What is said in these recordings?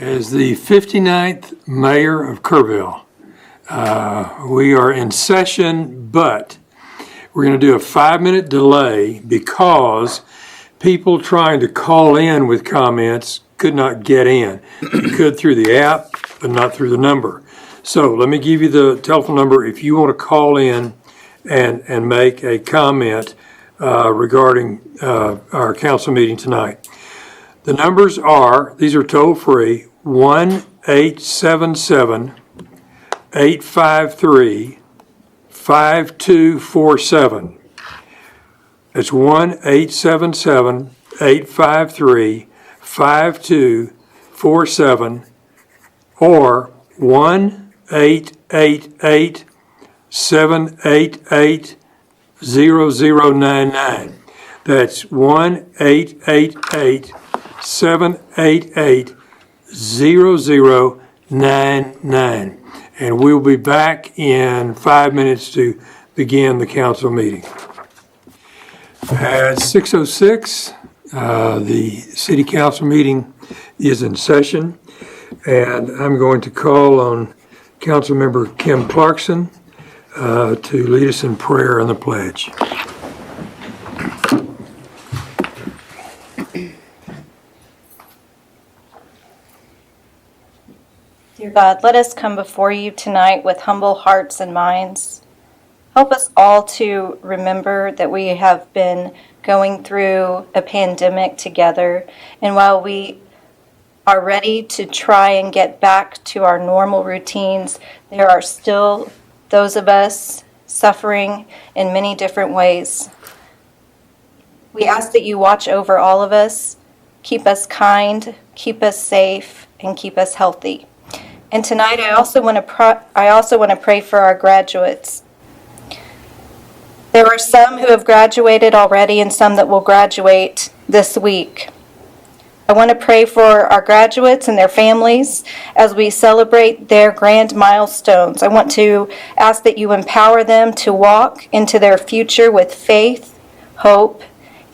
As the 59th mayor of Kerrville, we are in session, but we're going to do a 5-minute delay because people trying to call in with comments could not get in. You could through the app, but not through the number. So let me give you the telephone number if you want to call in and make a comment regarding our council meeting tonight. The numbers are, these are toll-free, 1-877-853-5247. It's 1-877-853-5247 or 1-888-788-0099. That's 1-888-788-0099. And we'll be back in 5 minutes to begin the council meeting. At 6:06, the city council meeting is in session, and I'm going to call on Councilmember Kim Clarkson to lead us in prayer and the pledge. Dear God, let us come before you tonight with humble hearts and minds. Help us all to remember that we have been going through a pandemic together, and while we are ready to try and get back to our normal routines, there are still those of us suffering in many different ways. We ask that you watch over all of us, keep us kind, keep us safe, and keep us healthy. And tonight I also want to pray for our graduates. There are some who have graduated already and some that will graduate this week. I want to pray for our graduates and their families as we celebrate their grand milestones. I want to ask that you empower them to walk into their future with faith, hope,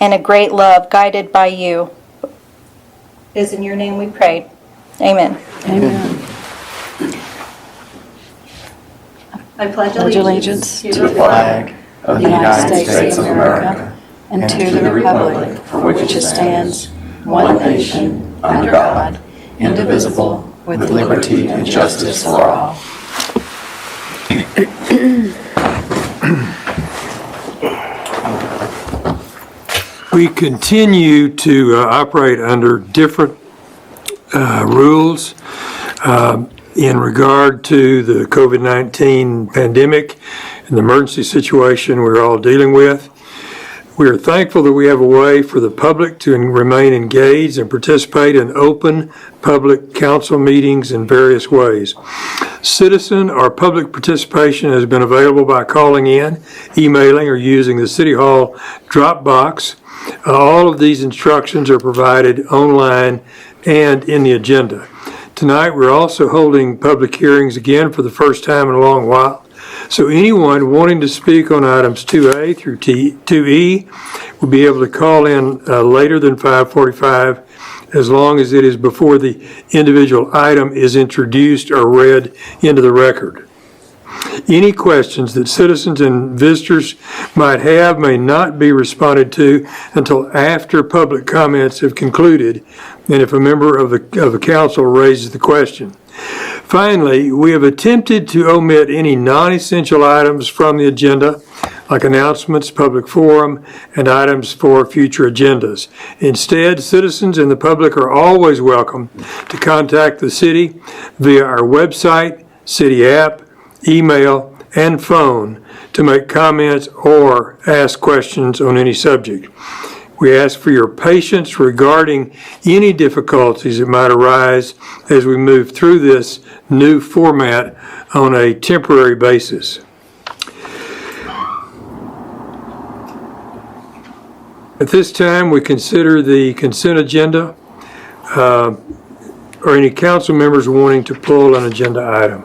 and a great love guided by you. It is in your name we pray. Amen. Amen. I pledge Allegiance to the flag of the United States of America and to the republic for which it stands, one nation, under God, indivisible, with liberty and justice for all. We continue to operate under different rules in regard to the COVID-19 pandemic and the emergency situation we're all dealing with. We are thankful that we have a way for the public to remain engaged and participate in open public council meetings in various ways. Citizen or public participation has been available by calling in, emailing, or using the City Hall drop box. All of these instructions are provided online and in the agenda. Tonight, we're also holding public hearings again for the first time in a long while. So anyone wanting to speak on items 2A through 2E will be able to call in later than 5:45 as long as it is before the individual item is introduced or read into the record. Any questions that citizens and visitors might have may not be responded to until after public comments have concluded and if a member of the council raises the question. Finally, we have attempted to omit any non-essential items from the agenda, like announcements, public forum, and items for future agendas. Instead, citizens and the public are always welcome to contact the city via our website, city app, email, and phone to make comments or ask questions on any subject. We ask for your patience regarding any difficulties that might arise as we move through this new format on a temporary basis. At this time, we consider the consent agenda. Or any council members wanting to pull an agenda item?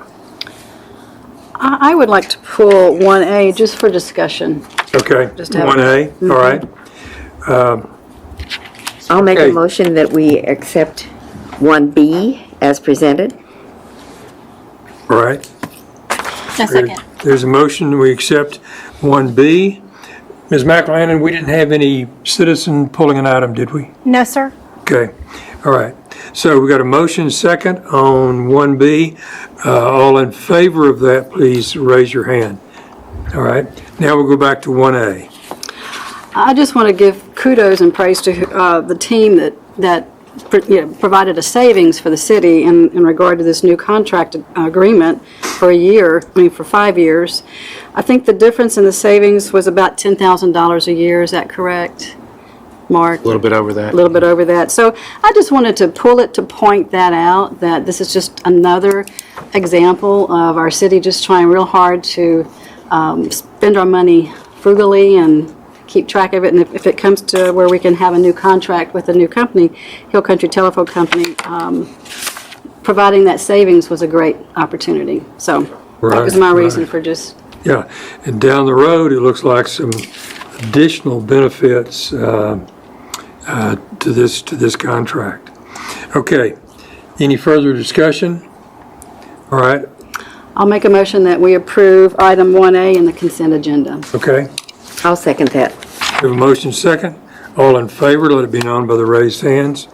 I would like to pull 1A just for discussion. Okay, Just have 1A, all right. I'll make Okay. a motion that we accept 1B as presented. All right? A second. There's a motion, we accept 1B. Ms. McLennan, we didn't have any citizen pulling an item, did we? No, sir. Okay, all right. So we got a motion second on 1B. All in favor of that, please raise your hand. All right, now we'll go back to 1A. I just want to give kudos and praise to the team that provided a savings for the city in regard to this new contract agreement for for 5 years. I think the difference in the savings was about $10,000 a year. Is that correct, Mark? A little bit over that. A little bit over that. So I just wanted to pull it to point that out, that this is just another example of our city just trying real hard to spend our money frugally and keep track of it. And if it comes to where we can have a new contract with a new company, Hill Country Telephone Company, providing that savings was a great opportunity. So that was my reason for just... Yeah, and down the road, it looks like some additional benefits to this contract. Okay, any further discussion? All right, I'll make a motion that we approve item 1A in the consent agenda. okay. I'll second that. We have a motion second. All in favor, let it be known by the raised hands.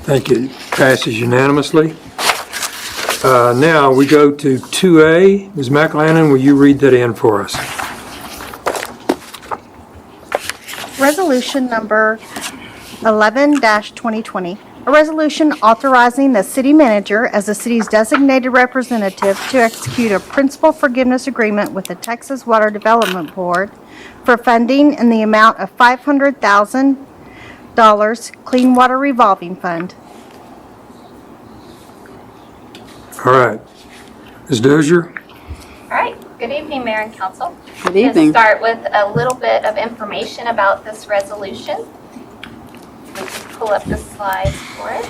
Thank you. Passes unanimously. Now we go to 2A. Ms. McLennan, will you read that in for us? Resolution number 11-2020. A resolution authorizing the city manager as the city's designated representative to execute a principal forgiveness agreement with the Texas Water Development Board for funding in the amount of $500,000 Clean Water Revolving Fund. All right. Ms. Dozier? All right, good evening, Mayor and Council. Good evening. Let's start with a little bit of information about this resolution. We can pull up the slides for it.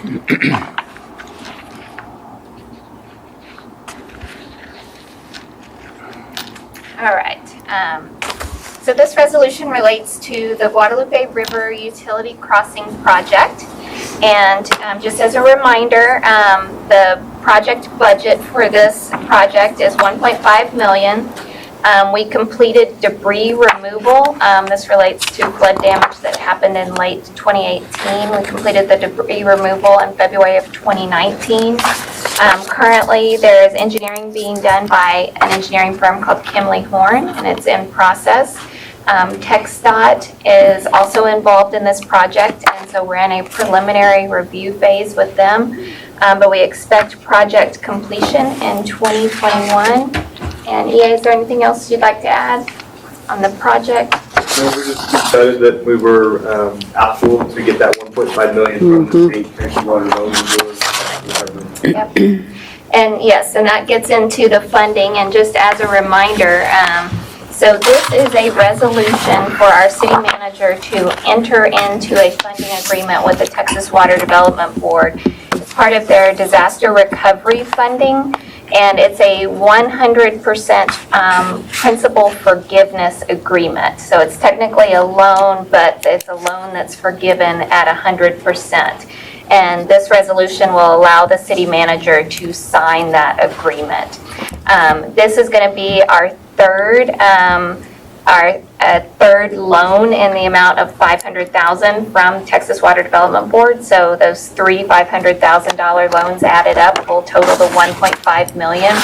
All right, so this resolution relates to the Guadalupe River Utility Crossing Project. And just as a reminder, the project budget for this project is $1.5 million. We completed debris removal. This relates to flood damage that happened in late 2018. We completed the debris removal in February of 2019. Currently, there is engineering being done by an engineering firm called Kimley Horn, and it's in process. TxDOT is also involved in this project, and so we're in a preliminary review phase with them. But we expect project completion in 2021. And EA, is there anything else you'd like to add on the project? No, we're just excited that we were able to get that $1.5 million from the state Texas Water Development Board. Yep. And yes, and that gets into the funding. And just as a reminder, so this is a resolution for our city manager to enter into a funding agreement with the Texas Water Development Board. It's part of their disaster recovery funding, and it's a 100% principal forgiveness agreement. So it's technically a loan, but it's a loan that's forgiven at 100%. And this resolution will allow the city manager to sign that agreement. This is going to be our third loan in the amount of $500,000 from Texas Water Development Board. So those three $500,000 loans added up will total the $1.5 million.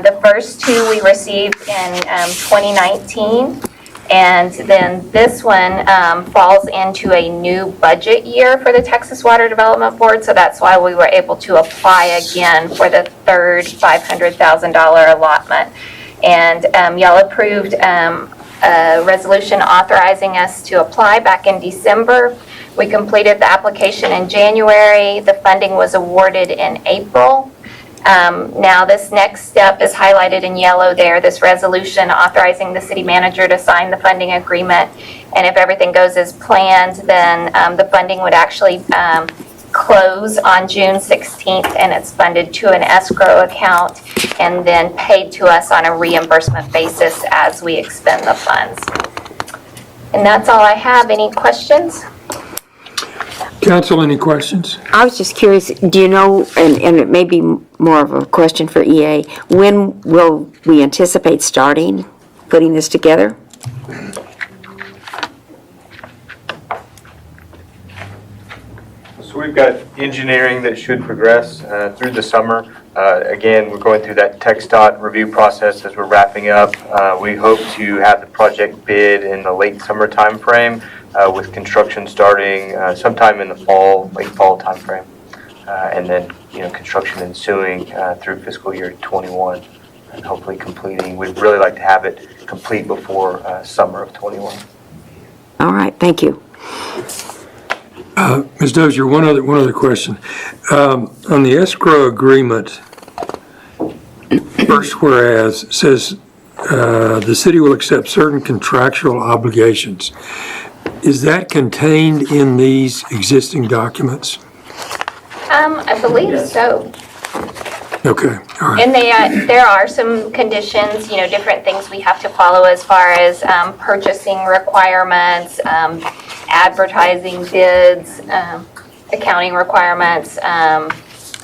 The first two we received in 2019. And then this one falls into a new budget year for the Texas Water Development Board, so that's why we were able to apply again for the third $500,000 allotment. And y'all approved a resolution authorizing us to apply back in December. We completed the application in January. The funding was awarded in April. Now this next step is highlighted in yellow there, this resolution authorizing the city manager to sign the funding agreement. And if everything goes as planned, then the funding would actually close on June 16th, and it's funded to an escrow account and then paid to us on a reimbursement basis as we expend the funds. And that's all I have. Any questions? Council, any questions? I was just curious, do you know, and it may be more of a question for EA, when will we anticipate starting putting this together? So we've got engineering that should progress through the summer. Again, we're going through that TxDOT review process as we're wrapping up. We hope to have the project bid in the late summer timeframe, with construction starting sometime in the late fall timeframe. And then, construction ensuing through fiscal year 21 and hopefully completing. We'd really like to have it complete before summer of 21. All right, thank you. Ms. Dozier, one other question. On the escrow agreement, first whereas, it says the city will accept certain contractual obligations. Is that contained in these existing documents? I believe so. Okay, all right. And there are some conditions, different things we have to follow as far as purchasing requirements, advertising bids, accounting requirements,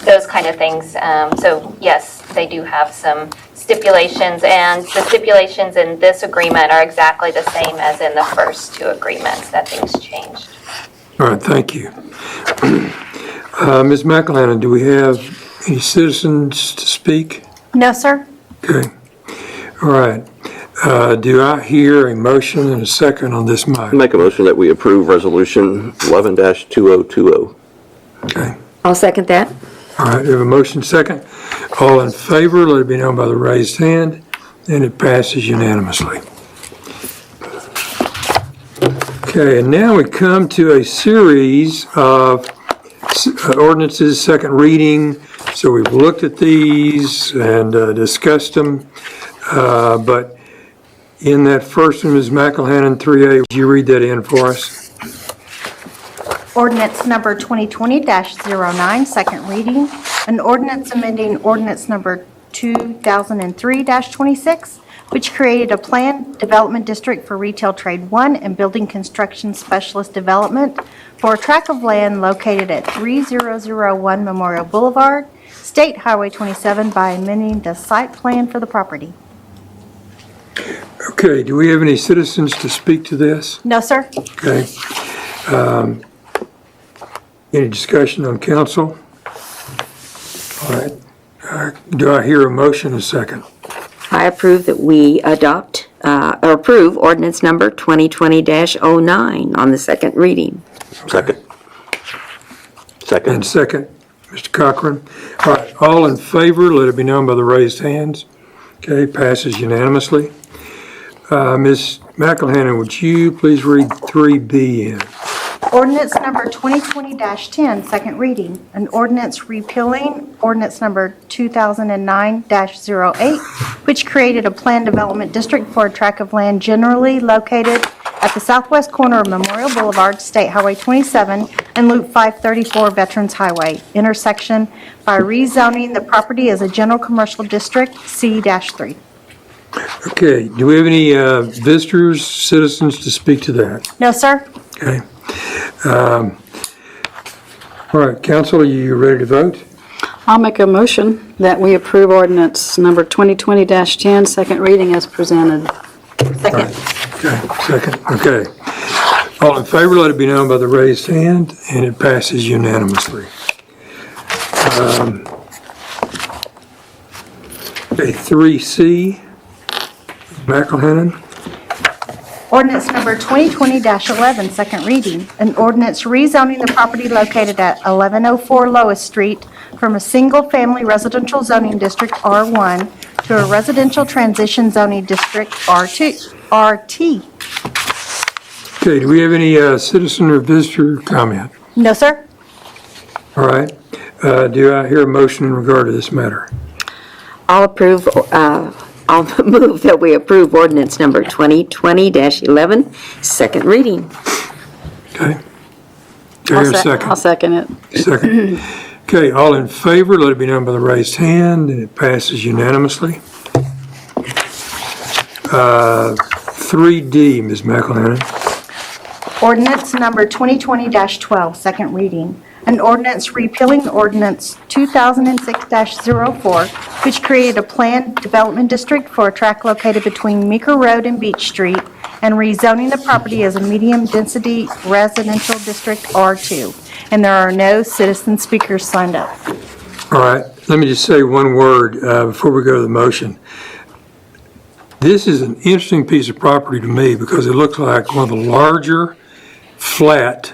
those kind of things. So yes, they do have some stipulations, and the stipulations in this agreement are exactly the same as in the first two agreements. That things changed. All right, thank you. Ms. McElhannon, do we have any citizens to speak? No, sir. Okay, all right. Do I hear a motion and a second on this matter? Make a motion that we approve Resolution 11-2020. Okay, I'll second that. all right, we have a motion second. All in favor, let it be known by the raised hand, and it passes unanimously. Okay, and now we come to a series of ordinances, second reading. So we've looked at these and discussed them, but in that first one, Ms. McElhannon, 3A, would you read that in for us? Ordinance number 2020-09, second reading. An ordinance amending ordinance number 2003-26, which created a planned development district for Retail Trade 1 and Building Construction Specialist Development for a tract of land located at 3001 Memorial Boulevard, State Highway 27, by amending the site plan for the property. Okay, do we have any citizens to speak to this? No, sir. Okay. Any discussion on council? All right. Do I hear a motion and a second? I approve that we adopt, or approve ordinance number 2020-09 on the second reading. Second. And second, Mr. Cochran. All right, all in favor, let it be known by the raised hands. Okay, passes unanimously. Ms. McElhannon, would you please read 3B in? Ordinance number 2020-10, second reading. An ordinance repealing ordinance number 2009-08, which created a planned development district for a tract of land generally located at the southwest corner of Memorial Boulevard, State Highway 27, and Loop 534 Veterans Highway intersection by rezoning the property as a general commercial district, C-3. Okay, do we have any visitors, citizens to speak to that? No, sir. Okay. All right, council, are you ready to vote? I'll make a motion that we approve ordinance number 2020-10, second reading as presented. Second. Okay, second, okay. All in favor, let it be known by the raised hand, and it passes unanimously. Okay, 3C, McElhannon. Ordinance number 2020-11, second reading. An ordinance rezoning the property located at 1104 Lois Street from a single-family residential zoning district, R1, to a residential transition zoning district, RT. Okay, do we have any citizen or visitor comment? No, sir. All right, do I hear a motion in regard to this matter? I'll move that we approve ordinance number 2020-11, second reading. Okay. Do I hear a second? I'll second it. Second. Okay, all in favor, let it be known by the raised hand, and it passes unanimously. 3D, Ms. McElhannon. Ordinance number 2020-12, second reading. An ordinance repealing ordinance 2006-04, which created a planned development district for a tract located between Meeker Road and Beach Street, and rezoning the property as a medium-density residential district R2. And there are no citizen speakers signed up. All right, let me just say one word before we go to the motion. This is an interesting piece of property to me because it looks like one of the larger flat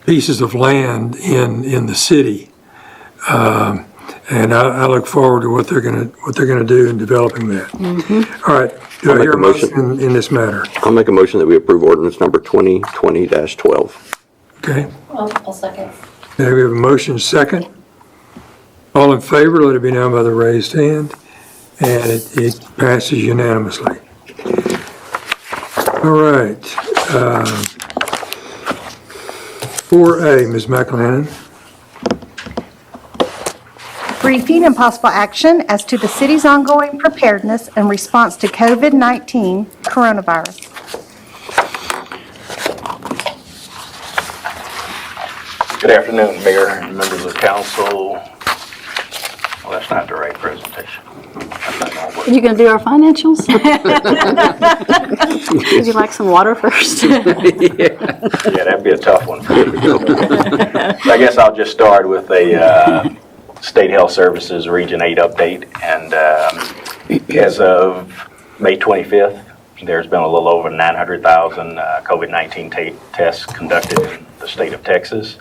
pieces of land in the city. And I look forward to what they're gonna do in developing that. All right, do I I'll make hear a a motion. motion in this matter? I'll make a motion that we approve ordinance number 2020-12. Okay, I'll second. now we have a motion second. All in favor, let it be known by the raised hand, and it passes unanimously. All right. 4A, Ms. McElhannon. Briefing and possible action as to the city's ongoing preparedness and response to COVID-19 coronavirus. Good afternoon, Mayor and members of council. Well, that's not the right presentation. That's not gonna work. You gonna do our financials? Would you like some water first? Yeah, that'd be a tough one for you. I guess I'll just start with a State Health Services Region 8 update. And as of May 25th, there's been a little over 900,000 COVID-19 tests conducted in the state of Texas.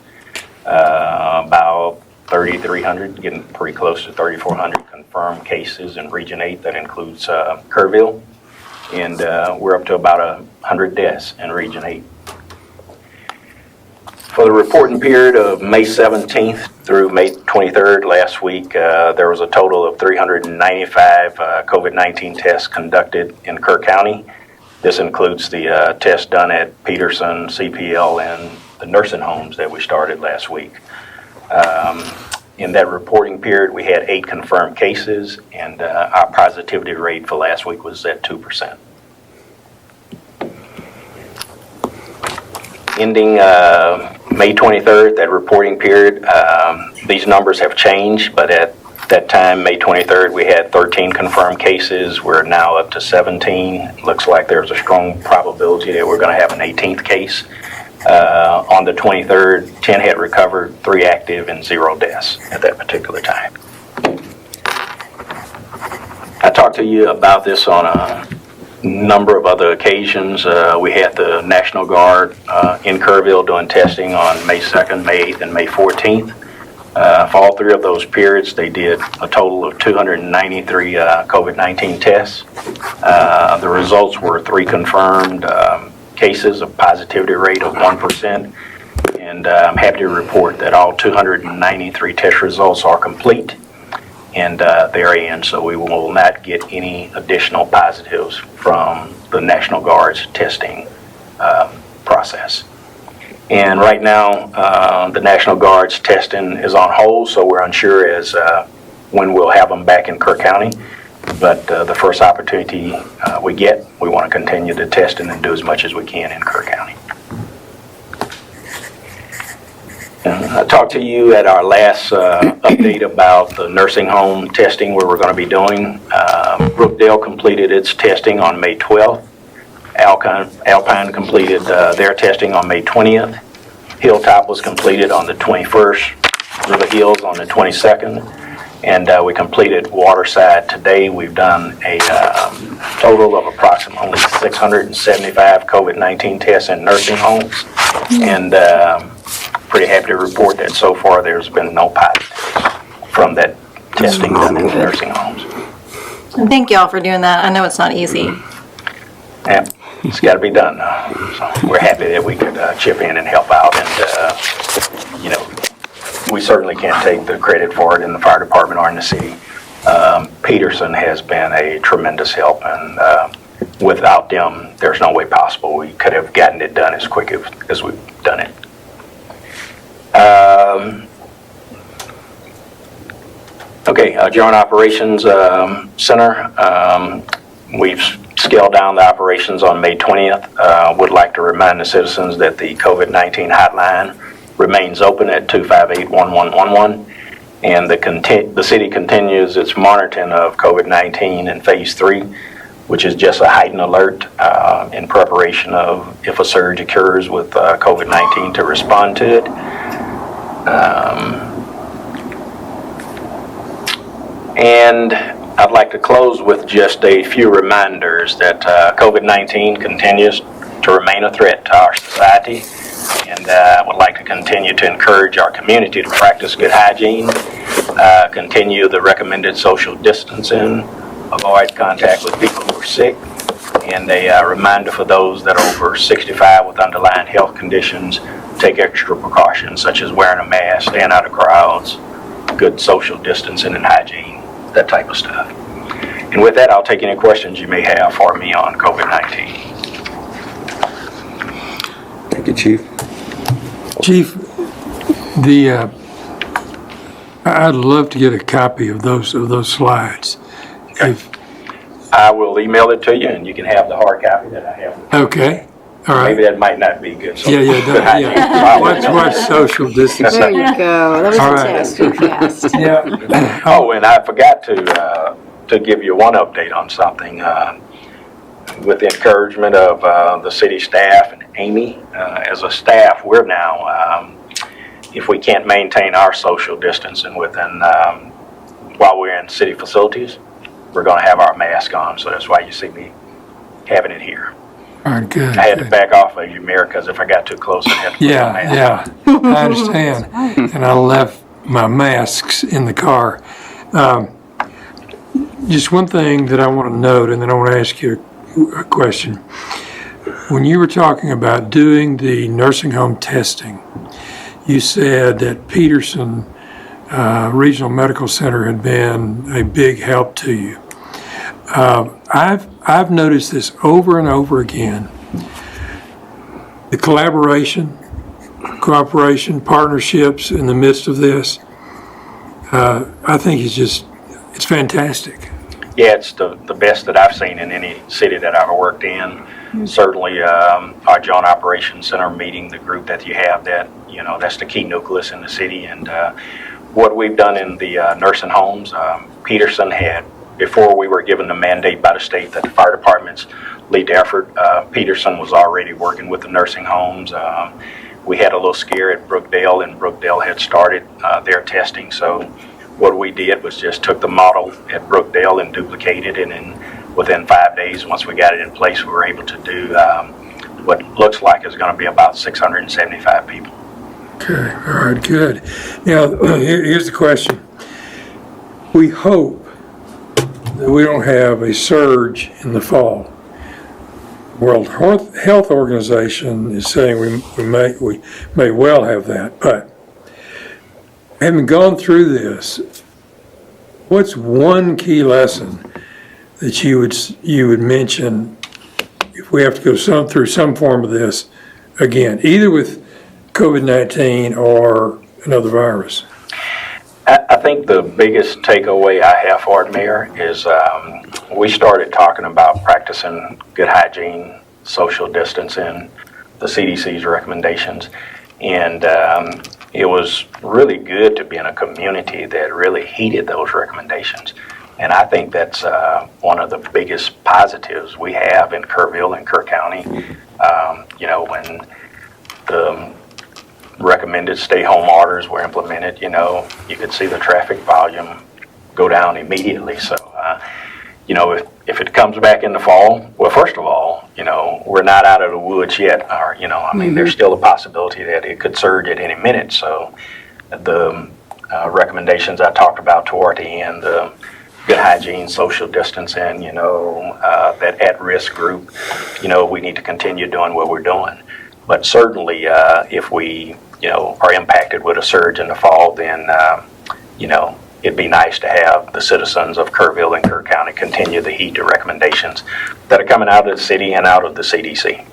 About 3,300, getting pretty close to 3,400 confirmed cases in Region 8. That includes Kerrville. And we're up to about 100 deaths in Region 8. For the reporting period of May 17th through May 23rd last week, there was a total of 395 COVID-19 tests conducted in Kerr County. This includes the tests done at Peterson, CPL, and the nursing homes that we started last week. In that reporting period, we had 8 confirmed cases, and our positivity rate for last week was at 2%. Ending May 23rd, that reporting period, these numbers have changed, but at that time, May 23rd, we had 13 confirmed cases. We're now up to 17. Looks like there's a strong probability that we're going to have an 18th case. On the 23rd, 10 had recovered, 3 active, and 0 deaths at that particular time. I talked to you about this on a number of other occasions. We had the National Guard in Kerrville doing testing on May 2nd, May 8th, and May 14th. For all 3 of those periods, they did a total of 293 COVID-19 tests. The results were 3 confirmed cases, a positivity rate of 1%, and I'm happy to report that all 293 test results are complete, and they're in, so we will not get any additional positives from the National Guard's testing process. And right now, the National Guard's testing is on hold, so we're unsure as when we'll have them back in Kerr County. But the first opportunity we get, we want to continue the testing and do as much as we can in Kerr County. I talked to you at our last update about the nursing home testing where we're going to be doing. Brookdale completed its testing on May 12th. Alpine completed their testing on May 20th. Hilltop was completed on the 21st. River Hills on the 22nd. And we completed Waterside today. We've done a total of approximately 675 COVID-19 tests in nursing homes. And pretty happy to report that so far there's been no positives from that testing done in the nursing homes. And thank you all for doing that. I know it's not easy. Yeah, it's got to be done. So we're happy that we could chip in and help out. And, we certainly can't take the credit for it in the fire department or in the city. Peterson has been a tremendous help, and without them, there's no way possible we could have gotten it done as quick as we've done it. Joint Operations Center, we've scale down the operations on May 20th. Would like to remind the citizens that the COVID-19 hotline remains open at 258-1111, and the city continues its monitoring of COVID-19 in phase 3, which is just a heightened alert in preparation of if a surge occurs with COVID-19 to respond to it. And I'd like to close with just a few reminders that COVID-19 continues to remain a threat to our society, and I would like to continue to encourage our community to practice good hygiene, continue the recommended social distancing, avoid contact with people who are sick, and a reminder for those that are over 65 with underlying health conditions, take extra precautions such as wearing a mask, staying out of crowds, good social distancing and hygiene, that type of stuff. And with that, I'll take any questions you may have for me on COVID-19. Thank you, Chief. Chief, I'd love to get a copy of those slides. If- I will email it to you, and you can have the hard copy that I have. Okay, all right. Maybe that might not be good. So Yeah, good hygiene. yeah. Watch social There distancing. you go. That was All a right. test. You passed. Yeah. Oh, and I forgot to give you one update on something. With the encouragement of the city staff and Amy, as a staff, we're now, if we can't maintain our social distancing within, while we're in city facilities, we're going to have our mask on. So that's why you see me having it here. All right, good. I had to good. back off of you, Mayor, because if I got too close, I'd have to put my mask on. Yeah, I understand. And I left my masks in the car. Just one thing that I want to note, and then I want to ask you a question. When you were talking about doing the nursing home testing, you said that Peterson Regional Medical Center had been a big help to you. I've noticed this over and over again. The collaboration, cooperation, partnerships in the midst of this, I think it's fantastic. Yeah, it's the best that I've seen in any city that I've worked in. Certainly, our Joint Operations Center meeting, the group that you have, that's the key nucleus in the city. And what we've done in the nursing homes, Peterson had, before we were given the mandate by the state that the fire departments lead the effort, Peterson was already working with the nursing homes. We had a little scare at Brookdale, and Brookdale had started their testing. So what we did was just took the model at Brookdale and duplicated it, and within 5 days, once we got it in place, we were able to do what looks like is going to be about 675 people. Okay, all right, good. Now, here's the question. We hope that we don't have a surge in the fall. World Health Organization is saying we may well have that, but having gone through this, what's one key lesson that you would mention if we have to go through some form of this again, either with COVID-19 or another virus? I think the biggest takeaway I have for it, Mayor, is we started talking about practicing good hygiene, social distancing, the CDC's recommendations, and it was really good to be in a community that really heeded those recommendations. And I think that's one of the biggest positives we have in Kerrville and Kerr County. When the recommended stay-home orders were implemented, you could see the traffic volume go down immediately. So, if it comes back in the fall, well, first of all, we're not out of the woods yet. Or, there's still a possibility that it could surge at any minute. So, the recommendations I talked about toward the end, the good hygiene, social distancing, that at-risk group, we need to continue doing what we're doing. But certainly, if we, are impacted with a surge in the fall, then, it'd be nice to have the citizens of Kerrville and Kerr County continue to heed the recommendations that are coming out of the city and out of the CDC.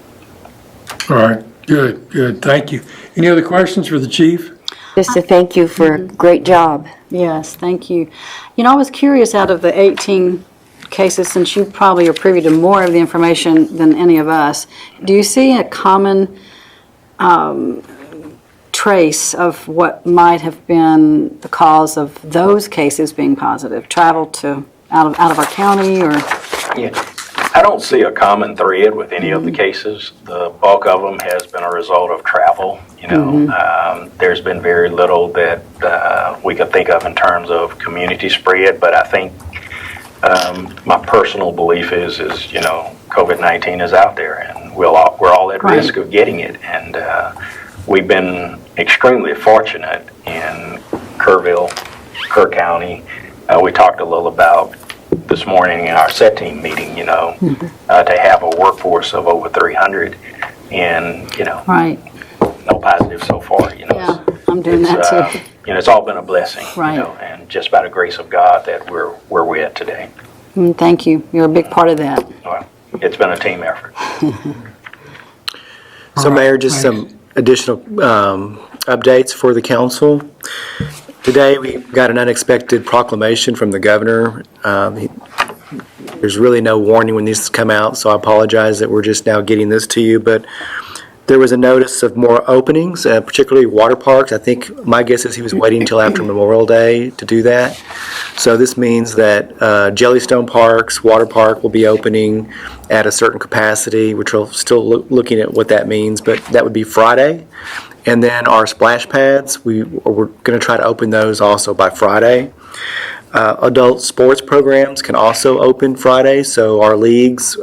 All right, good, thank you. Any other questions for the chief? Just to thank you for a great job. Yes, thank you. I was curious, out of the 18 cases, since you probably are privy to more of the information than any of us, do you see a common trace of what might have been the cause of those cases being positive? Travel to out of our county, or? Yeah, I don't see a common thread with any of the cases. The bulk of them has been a result of travel. There's been very little that we could think of in terms of community spread, but I think my personal belief is COVID-19 is out there, and we're all at risk of getting it, and we've been extremely fortunate in Kerr County. We talked a little about this morning in our set team meeting, to have a workforce of over 300, and Right. no positive so far. Yeah, I'm doing that too. It's all been a blessing, Right. and just by the grace of God that we're where we're at today. Thank you. You're a big part of that. Well, it's been a team effort. So Mayor, just some additional updates for the council. Today, we got an unexpected proclamation from the governor. There's really no warning when these come out, so I apologize that we're just now getting this to you, but there was a notice of more openings, particularly water parks. I think, my guess is he was waiting until after Memorial Day to do that. So this means that Jellystone Parks, Water Park will be opening at a certain capacity, which we're still looking at what that means, but that would be Friday. And then our splash pads, we're going to try to open those also by Friday. Adult sports programs can also open Friday, so our leagues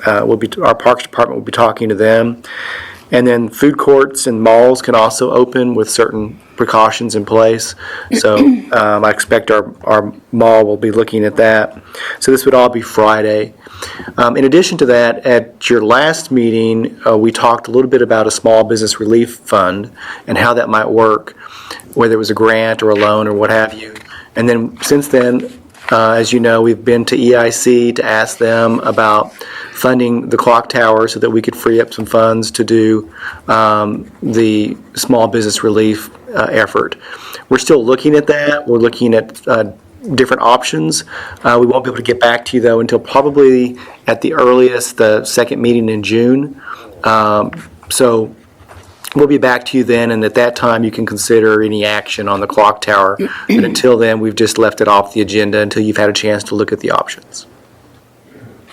our parks department will be talking to them. And then food courts and malls can also open with certain precautions in place. So I expect our mall will be looking at that. So this would all be Friday. In addition to that, at your last meeting, we talked a little bit about a small business relief fund and how that might work, whether it was a grant or a loan or what have you. And then since then, as you know, we've been to EIC to ask them about funding the clock tower so that we could free up some funds to do the small business relief effort. We're still looking at that. We're looking at different options. We won't be able to get back to you, though, until probably at the earliest, the second meeting in June. So we'll be back to you then, and at that time, you can consider any action on the clock tower. But until then, we've just left it off the agenda until you've had a chance to look at the options.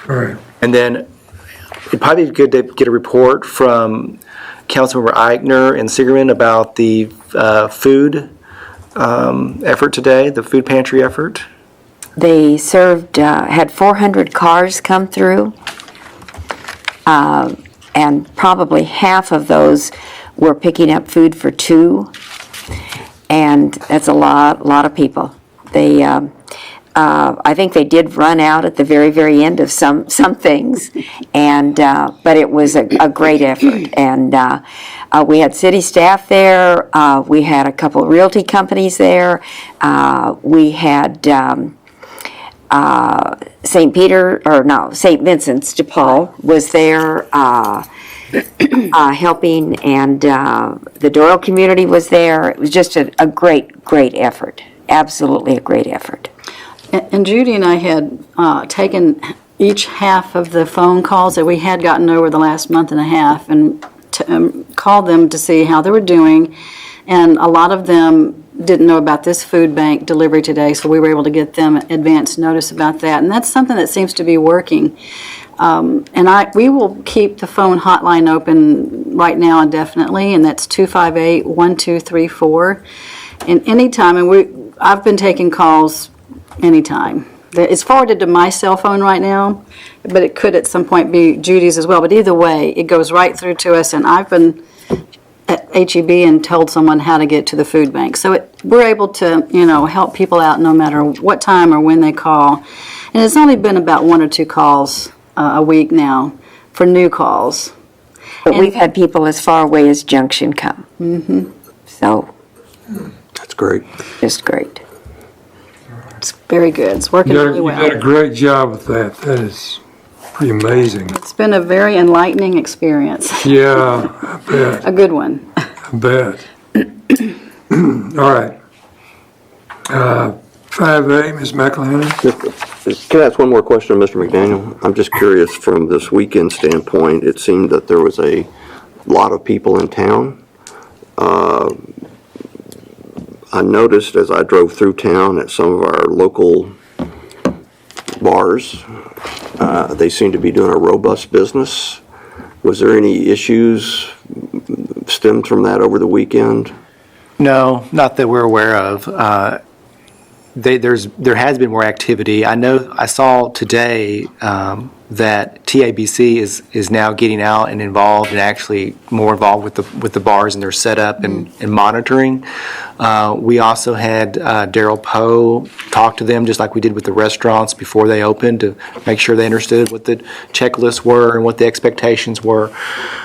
All right. And then it'd probably be good to get a report from Councilmember Eichner and Sigerman about the food effort today, the food pantry effort. They had 400 cars come through, and probably half of those were picking up food for two, and that's a lot of people. They, I think they did run out at the very, very end of some things, and but it was a great effort. And we had city staff there. We had a couple of realty companies there. We had St. Vincent's de Paul was there helping, and the Doyle community was there. It was just a great effort. Absolutely a great effort. And Judy and I had taken each half of the phone calls that we had gotten over the last month and a half and called them to see how they were doing. And a lot of them didn't know about this food bank delivery today, so we were able to get them advance notice about that. And that's something that seems to be working. And we will keep the phone hotline open right now indefinitely, and that's 258-1234. And anytime, and I've been taking calls anytime. It's forwarded to my cell phone right now, but it could at some point be Judy's as well. But either way, it goes right through to us, and I've been at HEB and told someone how to get to the food bank. So we're able to, help people out no matter what time or when they call. And it's only been about 1 or 2 calls a week now for new calls. But we've had people as far away as Junction come. Mm-hmm. So. That's great. Just great. It's very good. It's working really well. You did a great job with that. That is pretty amazing. It's been a very enlightening experience. Yeah, I bet. A good one. I bet. All right. 5A, Ms. McElhaney. Can I ask one more question, Mr. McDaniel? I'm just curious from this weekend standpoint, it seemed that there was a lot of people in town. I noticed as I drove through town at some of our local bars, they seem to be doing a robust business. Was there any issues stemmed from that over the weekend? No, not that we're aware of. There has been more activity. I saw today that TABC is now getting out and involved and actually more involved with the bars and their setup and monitoring. We also had Daryl Poe talk to them, just like we did with the restaurants before they opened, to make sure they understood what the checklists were and what the expectations were.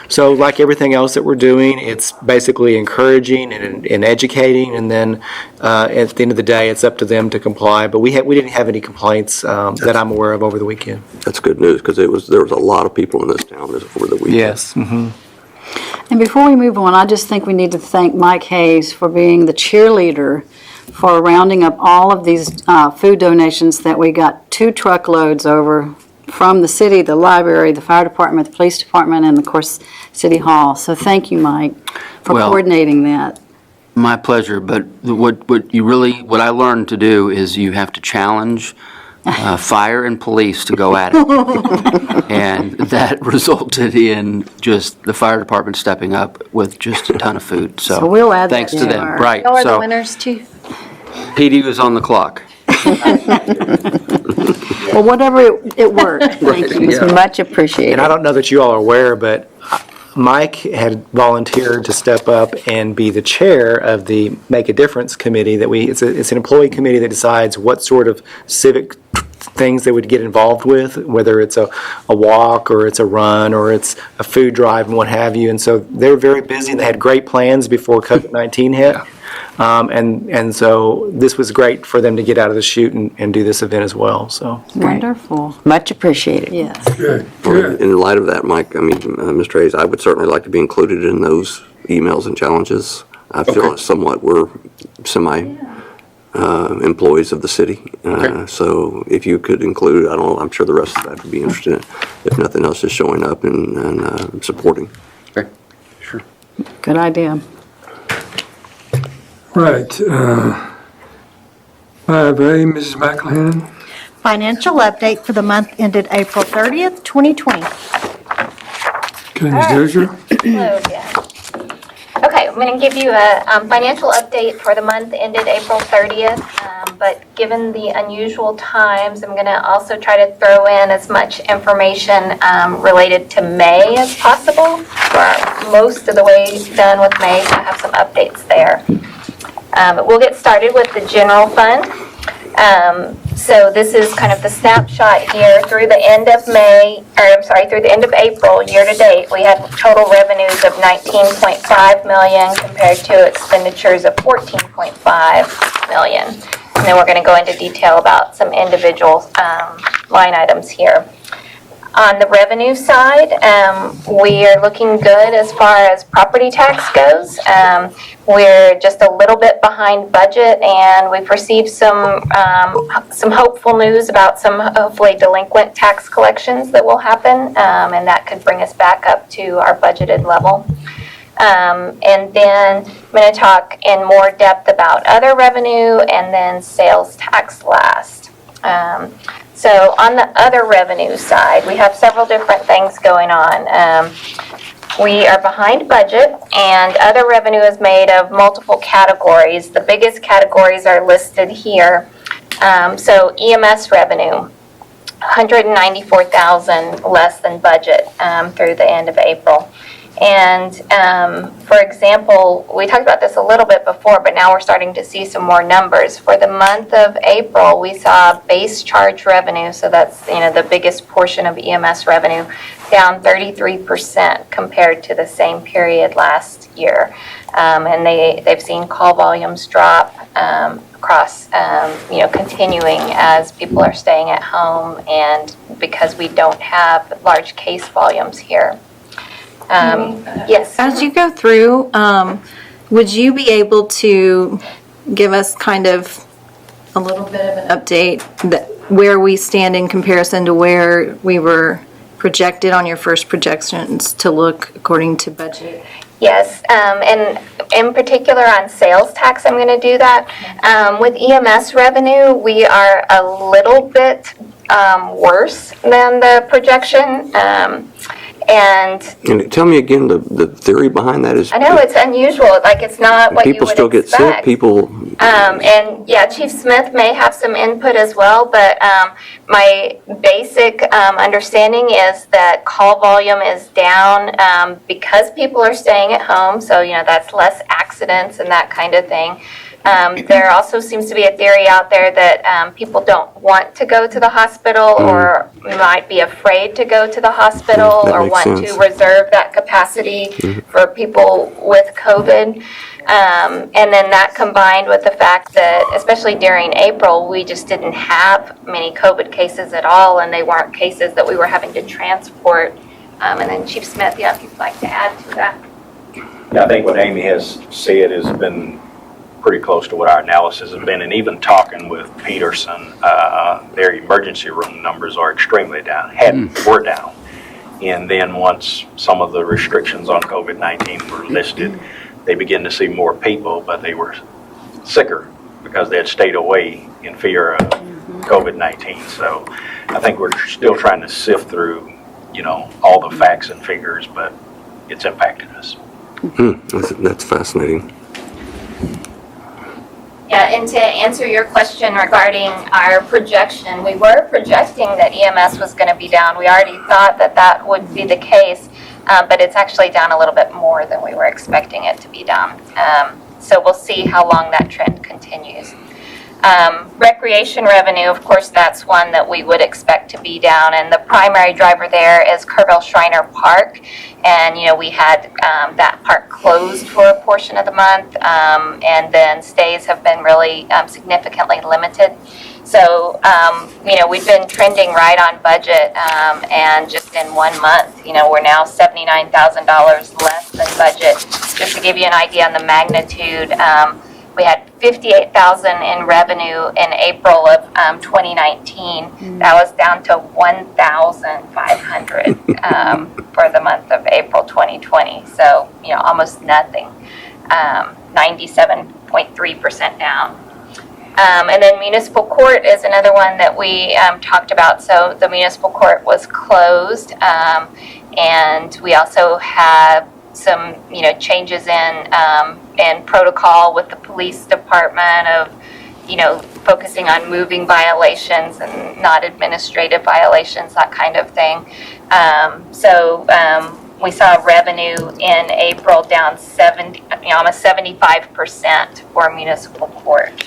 So like everything else that we're doing, it's basically encouraging and educating, and then at the end of the day, it's up to them to comply. But we didn't have any complaints that I'm aware of over the weekend. That's good news, because there was a lot of people in this town over the weekend. Yes. Mm-hmm. And before we move on, I just think we need to thank Mike Hayes for being the cheerleader for rounding up all of these food donations that we got 2 truckloads over from the city, the library, the fire department, the police department, and of course, City Hall. So thank you, Mike, for coordinating that. My pleasure, but what I learned to do is you have to challenge fire and police to go at it. And that resulted in just the fire department stepping up with just a ton of food. So we'll add thanks that to to them. our- Right. Y'all are the So winners too. PD was on the clock. Well, whatever, it worked. Thank you. Yeah. Much appreciated. And I don't know that you all are aware, but Mike had volunteered to step up and be the chair of the Make a Difference committee. It's an employee committee that decides what sort of civic things they would get involved with, whether it's a walk or it's a run or it's a food drive and what have you. And so they're very busy. They had great plans before COVID-19 hit. And so this was great for them to get out of the chute and do this event as well. So Wonderful. Much appreciated. Yes. Good, Well, good. in light of that, Mike, Mr. Hayes, I would certainly like to be included in those emails and challenges. I feel somewhat we're employees of the city. So if you could include, I don't know, I'm sure the rest of that would be interested in, if nothing else, just showing up and supporting. Okay. Sure. Good idea. Right. 5A, Mrs. McElhaney. Financial update for the month ended April 30th, 2020. Okay, Ms. Dozier. Hello again. Okay, I'm going to give you a financial update for the month ended April 30th, but given the unusual times, I'm going to also try to throw in as much information related to May as possible. We're most of the way done with May, so I have some updates there. But we'll get started with the general fund. So this is kind of the snapshot here through the end of through the end of April, year to date, we had total revenues of $19.5 million compared to expenditures of $14.5 million. And then we're going to go into detail about some individual line items here. On the revenue side, we are looking good as far as property tax goes. We're just a little bit behind budget, and we've received some hopeful news about some hopefully delinquent tax collections that will happen, and that could bring us back up to our budgeted level. And then I'm going to talk in more depth about other revenue and then sales tax last. So on the other revenue side, we have several different things going on. We are behind budget, and other revenue is made of multiple categories. The biggest categories are listed here. So EMS revenue, $194,000 less than budget through the end of April. And for example, we talked about this a little bit before, but now we're starting to see some more numbers. For the month of April, we saw base charge revenue, so that's the biggest portion of EMS revenue, down 33% compared to the same period last year. And they've seen call volumes drop across, continuing as people are staying at home, and because we don't have large case volumes here. Yes. As you go through, would you be able to give us kind of a little bit of an update, where we stand in comparison to where we were projected on your first projections to look according to budget? Yes, and in particular on sales tax, I'm going to do that. With EMS revenue, we are a little bit worse than the projection. And And tell me again, the theory behind that is. I know it's unusual, like it's not what you would People still get sick, expect. people. And yeah, Chief Smith may have some input as well, but my basic understanding is that call volume is down because people are staying at home, so that's less accidents and that kind of thing. There also seems to be a theory out there that people don't want to go to the hospital or might be afraid to go to the hospital That or makes want sense. to reserve that capacity for people with COVID. And then that combined with the fact that, especially during April, we just didn't have many COVID cases at all, and they weren't cases that we were having to transport. And then Chief Smith, if you'd like to add to that. Yeah, I think what Amy has said has been pretty close to what our analysis has been, and even talking with Peterson, their emergency room numbers are extremely down, were down. And then once some of the restrictions on COVID-19 were listed, they began to see more people, but they were sicker because they had stayed away in fear of COVID-19. So I think we're still trying to sift through, all the facts and figures, but it's impacted us. That's fascinating. Yeah, and to answer your question regarding our projection, we were projecting that EMS was going to be down. We already thought that that would be the case, but it's actually down a little bit more than we were expecting it to be down. So we'll see how long that trend continues. Recreation revenue, of course, that's one that we would expect to be down, and the primary driver there is Kerrville Shriner Park, and we had that park closed for a portion of the month, and then stays have been really significantly limited. So, we've been trending right on budget, and just in 1 month, we're now $79,000 less than budget. Just to give you an idea on the magnitude, we had $58,000 in revenue in April of 2019. That was down to $1,500 for the month of April 2020. So, almost nothing. 97.3% down. And then municipal court is another one that we talked about. So the municipal court was closed, and we also have some, changes in protocol with the police department of, focusing on moving violations and not administrative violations, that kind of thing. We saw revenue in April down almost 75% for municipal court.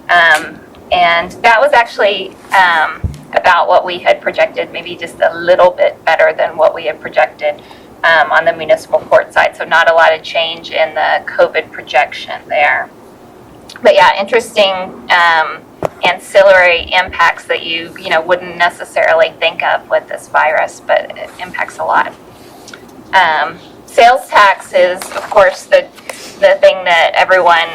And that was actually about what we had projected, maybe just a little bit better than what we had projected on the municipal court side. So not a lot of change in the COVID projection there. But yeah, interesting ancillary impacts that you wouldn't necessarily think of with this virus, but it impacts a lot. Sales tax is, of course, the thing that everyone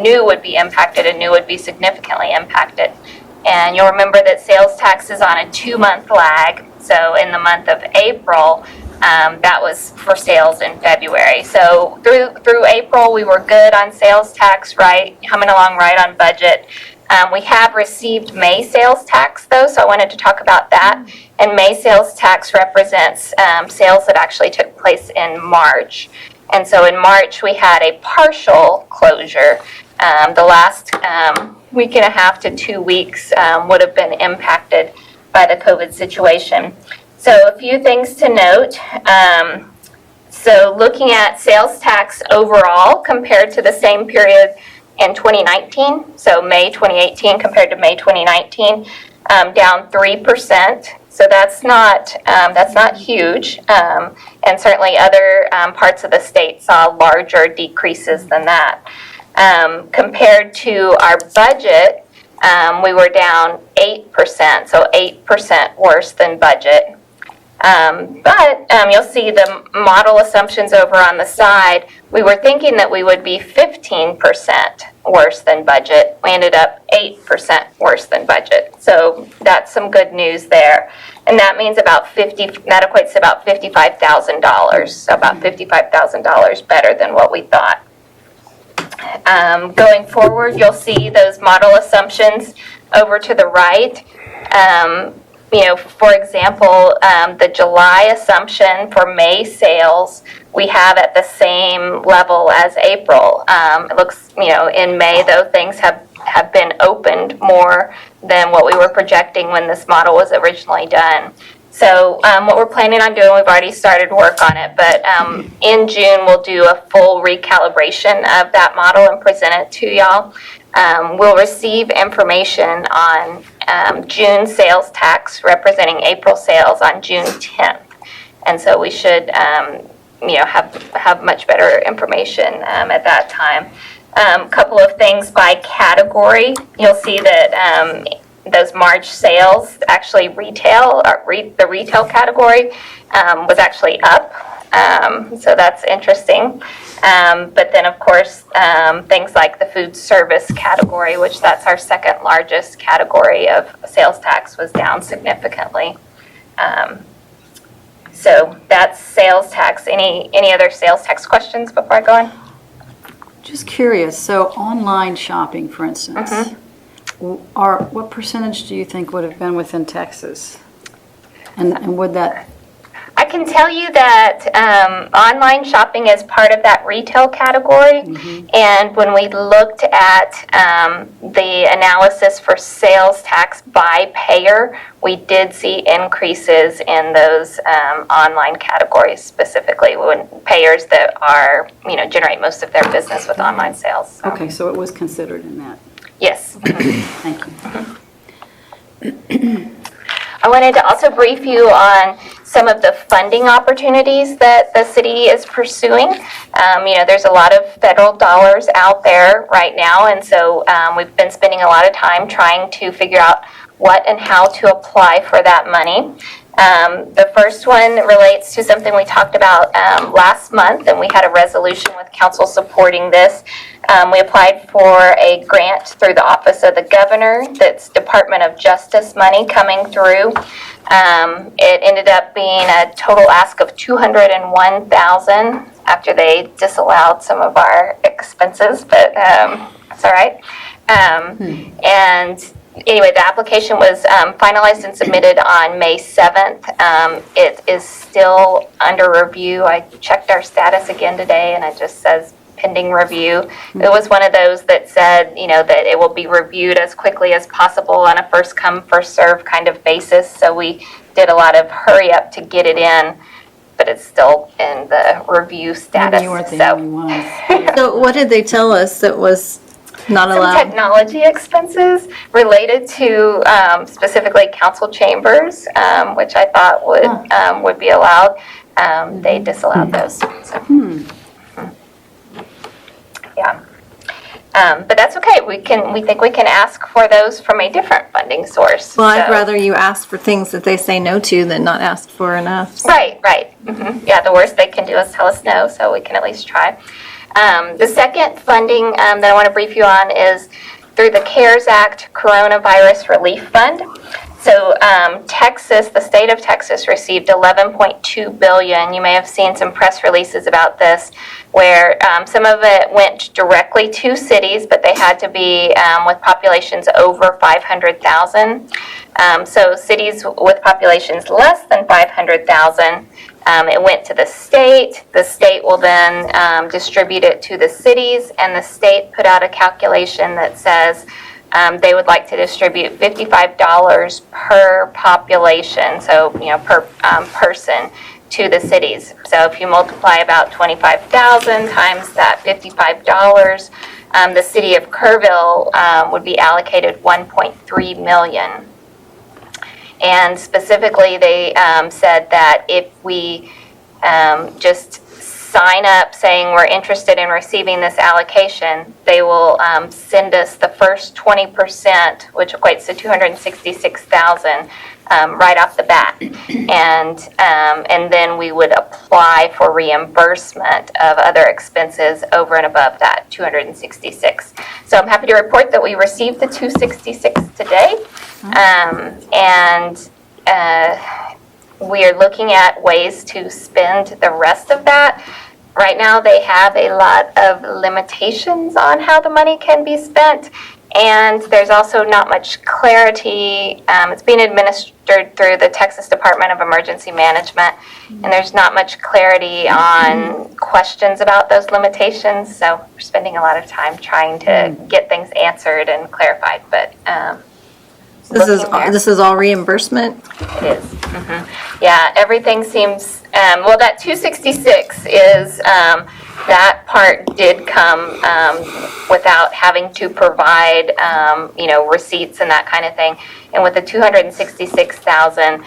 knew would be impacted and knew would be significantly impacted. And you'll remember that sales tax is on a 2-month lag. So in the month of April, that was for sales in February. So through April, we were good on sales tax, right, humming along right on budget. We have received May sales tax, though, so I wanted to talk about that. And May sales tax represents sales that actually took place in March. And so in March, we had a partial closure. The last week and a half to 2 weeks would have been impacted by the COVID situation. So a few things to note. So looking at sales tax overall compared to the same period in 2019, so May 2018 compared to May 2019, down 3%. So that's not huge, and certainly other parts of the state saw larger decreases than that. Compared to our budget, we were down 8%, so 8% worse than budget. But you'll see the model assumptions over on the side. We were thinking that we would be 15% worse than budget. We ended up 8% worse than budget. So that's some good news there. And that means that equates to about $55,000. So about $55,000 better than what we thought. Going forward, you'll see those model assumptions over to the right. For example, the July assumption for May sales, we have at the same level as April. It looks, in May, though, things have been opened more than what we were projecting when this model was originally done. So what we're planning on doing, we've already started work on it, but in June, we'll do a full recalibration of that model and present it to y'all. We'll receive information on June sales tax representing April sales on June 10th. And so we should, have much better information at that time. Couple of things by category. You'll see that those March sales, actually the retail category was actually up. So that's interesting. But then, of course, things like the food service category, which that's our second largest category of sales tax, was down significantly. So that's sales tax. Any other sales tax questions before I go on? Just curious, so online shopping, for instance, what percentage do you think would have been within Texas? And would that... I can tell you that online shopping is part of that retail category. Mm-hmm. And when we looked at the analysis for sales tax by payer, we did see increases in those online categories, specifically when payers that are, generate most of their business with online sales. So. Okay, so it was considered in that. Yes. Thank you. I wanted to also brief you on some of the funding opportunities that the city is pursuing. There's a lot of federal dollars out there right now, and so we've been spending a lot of time trying to figure out what and how to apply for that money. The first one relates to something we talked about last month, and we had a resolution with council supporting this. We applied for a grant through the Office of the Governor. That's Department of Justice money coming through. It ended up being a total ask of $201,000 after they disallowed some of our expenses, but that's all right. And anyway, the application was finalized and submitted on May 7th. It is still under review. I checked our status again today, and it just says pending review. It was one of those that said, that it will be reviewed as quickly as possible on a first come, first serve kind of basis. So we did a lot of hurry up to get it in, but it's still in the review status. Maybe you weren't the only one. So what did they tell us that was not Some allowed? technology expenses related to specifically council chambers, which I thought would be allowed. They disallowed those. So. Yeah. But that's okay. We think we can ask for those from a different funding source. Well, I'd rather you ask for things that they say no to than not ask for enough. Right. Mm-hmm. Yeah, the worst they can do is tell us no, so we can at least try. The second funding that I want to brief you on is through the CARES Act Coronavirus Relief Fund. So Texas, the state of Texas, received $11.2 billion. You may have seen some press releases about this, where some of it went directly to cities, but they had to be with populations over 500,000. So cities with populations less than 500,000, it went to the state. The state will then distribute it to the cities, and the state put out a calculation that says they would like to distribute $55 per population, so per person, to the cities. So if you multiply about 25,000 times that $55, the city of Kerrville would be allocated $1.3 million. And specifically, they said that if we just sign up saying we're interested in receiving this allocation, they will send us the first 20%, which equates to $266,000 right off the bat, and then we would apply for reimbursement of other expenses over and above that 266. So I'm happy to report that we received the 266 today, and we are looking at ways to spend the rest of that. Right now, they have a lot of limitations on how the money can be spent, and there's also not much clarity. It's being administered through the Texas Department of Emergency Management, and there's not much clarity on questions about those limitations, so we're spending a lot of time trying to get things answered and clarified, but This is all reimbursement? it is. Yeah, everything seems, well, that 266 is, that part did come without having to provide, receipts and that kind of thing. And with the 266,000,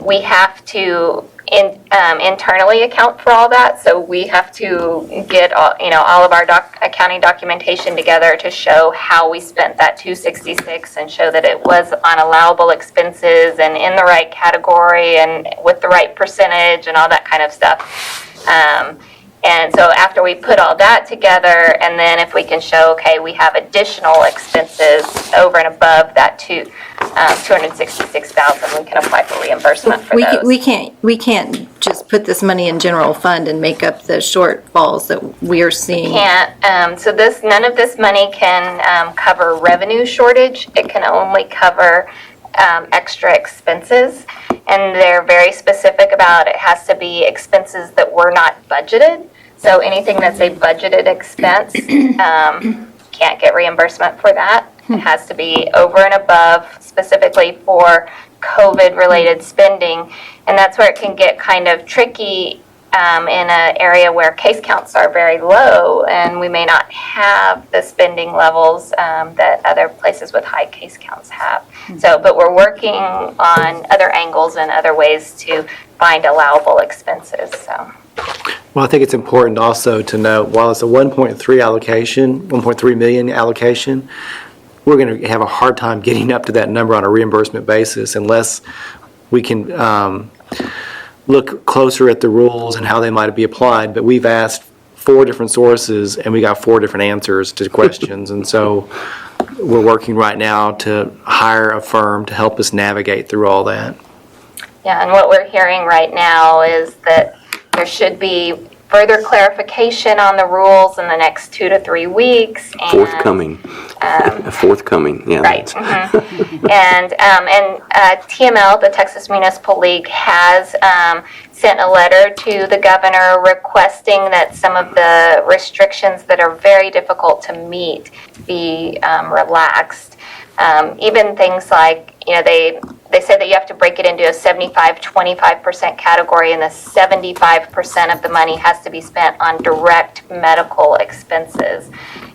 we have to internally account for all that. So we have to get all of our accounting documentation together to show how we spent that 266 and show that it was on allowable expenses and in the right category and with the right percentage and all that kind of stuff. And so after we put all that together, and then if we can show, okay, we have additional expenses over and above that 266,000, we can apply for reimbursement for those. We can't just put this money in general fund and make up the shortfalls that we are seeing. Can't. So none of this money can cover revenue shortage. It can only cover extra expenses, and they're very specific about it has to be expenses that were not budgeted. So anything that's a budgeted expense can't get reimbursement for that. It has to be over and above, specifically for COVID-related spending, and that's where it can get kind of tricky in an area where case counts are very low, and we may not have the spending levels that other places with high case counts have. So, but we're working on other angles and other ways to find allowable expenses, so. Well, I think it's important also to note, while it's a 1.3 million allocation, we're going to have a hard time getting up to that number on a reimbursement basis unless we can look closer at the rules and how they might be applied. But we've asked 4 different sources, and we got 4 different answers to questions. And so we're working right now to hire a firm to help us navigate through all that. Yeah, and what we're hearing right now is that there should be further clarification on the rules in the next 2 to 3 weeks. And, Forthcoming, yeah. Right. And TML, the Texas Municipal League, has sent a letter to the governor requesting that some of the restrictions that are very difficult to meet be relaxed. Even things like, they say that you have to break it into a 75-25% category, and the 75% of the money has to be spent on direct medical expenses,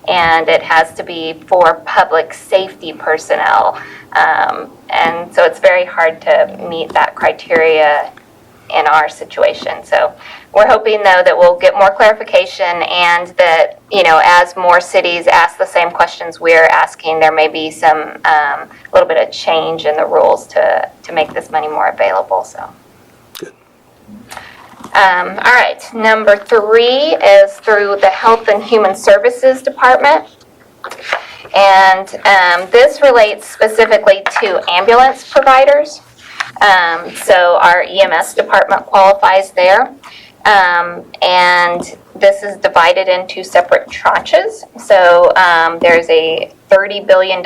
and it has to be for public safety personnel. And so it's very hard to meet that criteria in our situation. So we're hoping, though, that we'll get more clarification, and that, as more cities ask the same questions we're asking, there may be some little bit of change in the rules to make this money more available. So. Good. All right, number 3 is through the Health and Human Services Department. And this relates specifically to ambulance providers. So our EMS department qualifies there. And this is divided into separate tranches. So there's a $30 billion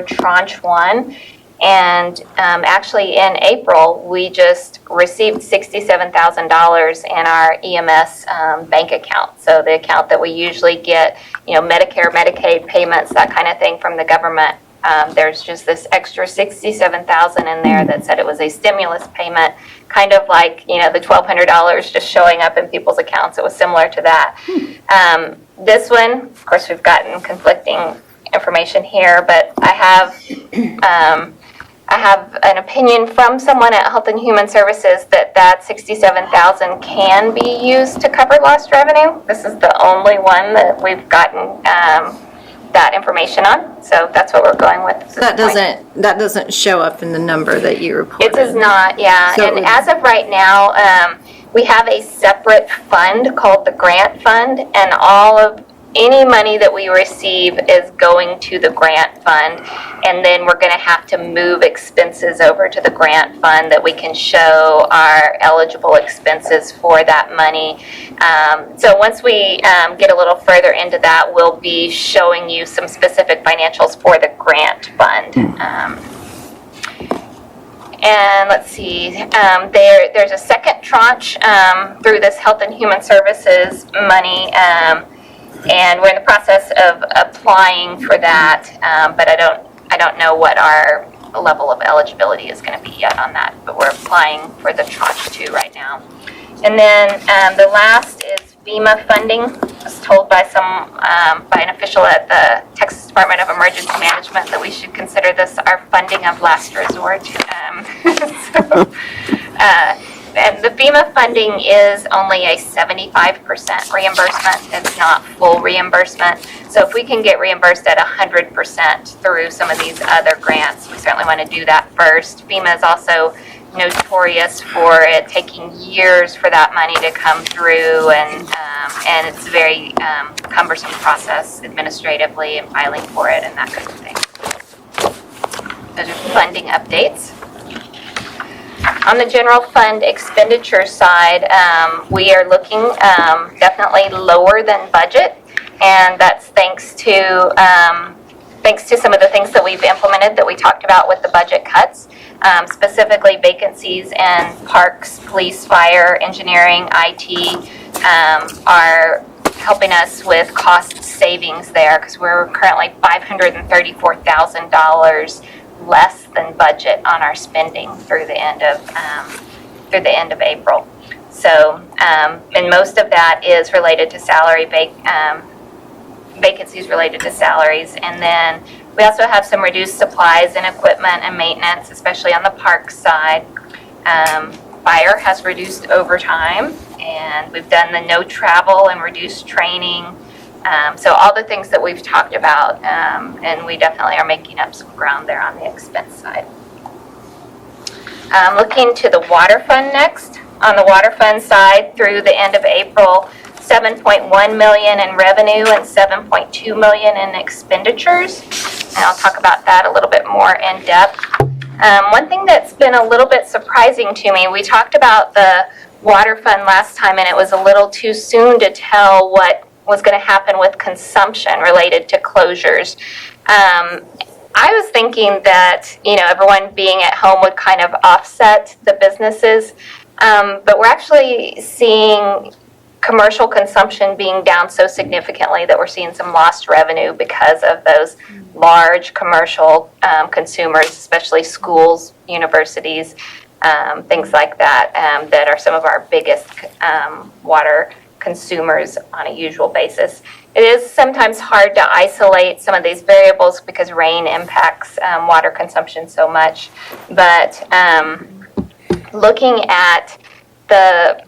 tranche 1. And actually in April, we just received $67,000 in our EMS bank account. So the account that we usually get, Medicare, Medicaid payments, that kind of thing from the government. There's just this extra $67,000 in there that said it was a stimulus payment, kind of like, the $1,200 just showing up in people's accounts. It was similar to that. This one, of course, we've gotten conflicting information here, but I have I have an opinion from someone at Health and Human Services that 67,000 can be used to cover lost revenue. This is the only one that we've gotten that information on, so that's what we're going with. at this point. That doesn't show up in the number that you reported. It does not, yeah. So And as of right now, we have a separate fund called the grant fund, and all of any money that we receive is going to the grant fund, and then we're going to have to move expenses over to the grant fund that we can show our eligible expenses for that money. So once we get a little further into that, we'll be showing you some specific financials for the grant fund. And let's see, there's a second tranche through this Health and Human Services money, and we're in the process of applying for that, but I don't know what our level of eligibility is going to be yet on that, but we're applying for the tranche 2 right now. And then the last is FEMA funding. I was told by by an official at the Texas Department of Emergency Management that we should consider this our funding of last resort. And the FEMA funding is only a 75% reimbursement. It's not full reimbursement. So if we can get reimbursed at 100% through some of these other grants, we certainly want to do that first. FEMA is also notorious for it taking years for that money to come through, and it's a very cumbersome process administratively and filing for it and that kind of thing. Those are funding updates. On the general fund expenditure side, we are looking definitely lower than budget, and that's thanks to some of the things that we've implemented that we talked about with the budget cuts, specifically vacancies in parks, police, fire, engineering, IT, are helping us with cost savings there because we're currently $534,000 less than budget on our spending through the end of April. So, and most of that is related to salary vacancies related to salaries, and then we also have some reduced supplies and equipment and maintenance, especially on the park side. Fire has reduced overtime, and we've done the no travel and reduced training. So all the things that we've talked about, and we definitely are making up some ground there on the expense side. Looking to the water fund next. On the water fund side, through the end of April, $7.1 million in revenue and $7.2 million in expenditures. And I'll talk about that a little bit more in depth. One thing that's been a little bit surprising to me, we talked about the water fund last time, and it was a little too soon to tell what was going to happen with consumption related to closures. I was thinking that, everyone being at home would kind of offset the businesses, but we're actually seeing commercial consumption being down so significantly that we're seeing some lost revenue because of those large commercial consumers, especially schools, universities, things like that, that are some of our biggest water consumers on a usual basis. It is sometimes hard to isolate some of these variables because rain impacts water consumption so much, but looking at the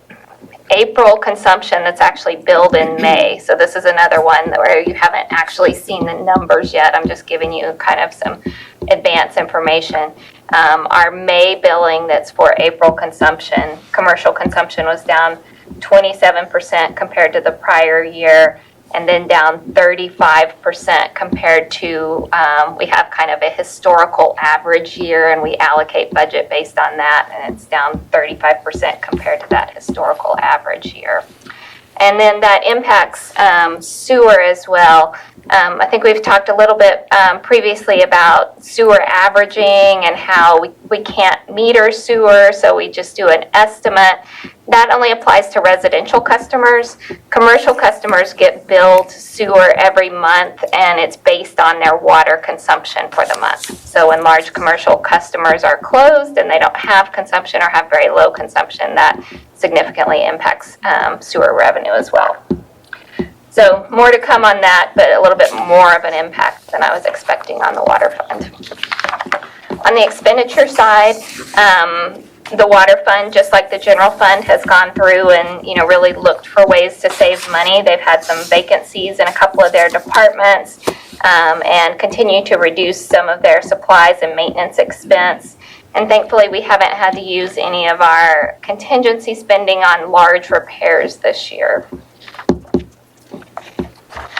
April consumption that's actually billed in May. So this is another one where you haven't actually seen the numbers yet. I'm just giving you kind of some advance information. Our May billing that's for April consumption, commercial consumption, was down 27% compared to the prior year, and then down 35% compared to, we have kind of a historical average year, and we allocate budget based on that, and it's down 35% compared to that historical average year. And then that impacts sewer as well. I think we've talked a little bit previously about sewer averaging and how we can't meter sewer, so we just do an estimate. That only applies to residential customers. Commercial customers get billed sewer every month, and it's based on their water consumption for the month. So when large commercial customers are closed and they don't have consumption or have very low consumption, that significantly impacts sewer revenue as well. So more to come on that, but a little bit more of an impact than I was expecting on the water fund. On the expenditure side, the water fund, just like the general fund, has gone through and, really looked for ways to save money. They've had some vacancies in a couple of their departments, and continue to reduce some of their supplies and maintenance expense. And thankfully, we haven't had to use any of our contingency spending on large repairs this year.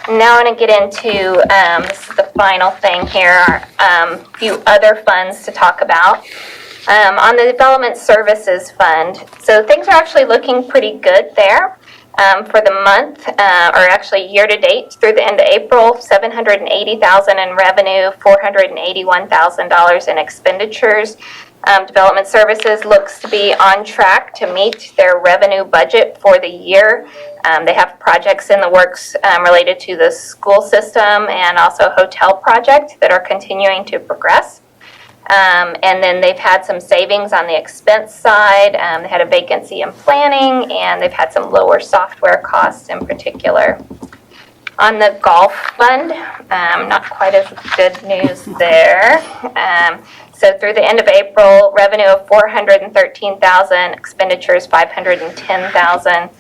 Now I'm going to get into, this is the final thing here, a few other funds to talk about. On the Development Services Fund, so things are actually looking pretty good there. For the month, or actually year-to-date through the end of April, $780,000 in revenue, $481,000 in expenditures. Development Services looks to be on track to meet their revenue budget for the year. They have projects in the works related to the school system and also a hotel project that are continuing to progress. And then they've had some savings on the expense side. They had a vacancy in planning, and they've had some lower software costs in particular. On the golf fund, not quite as good news there. So through the end of April, revenue of $413,000, expenditures $510,000.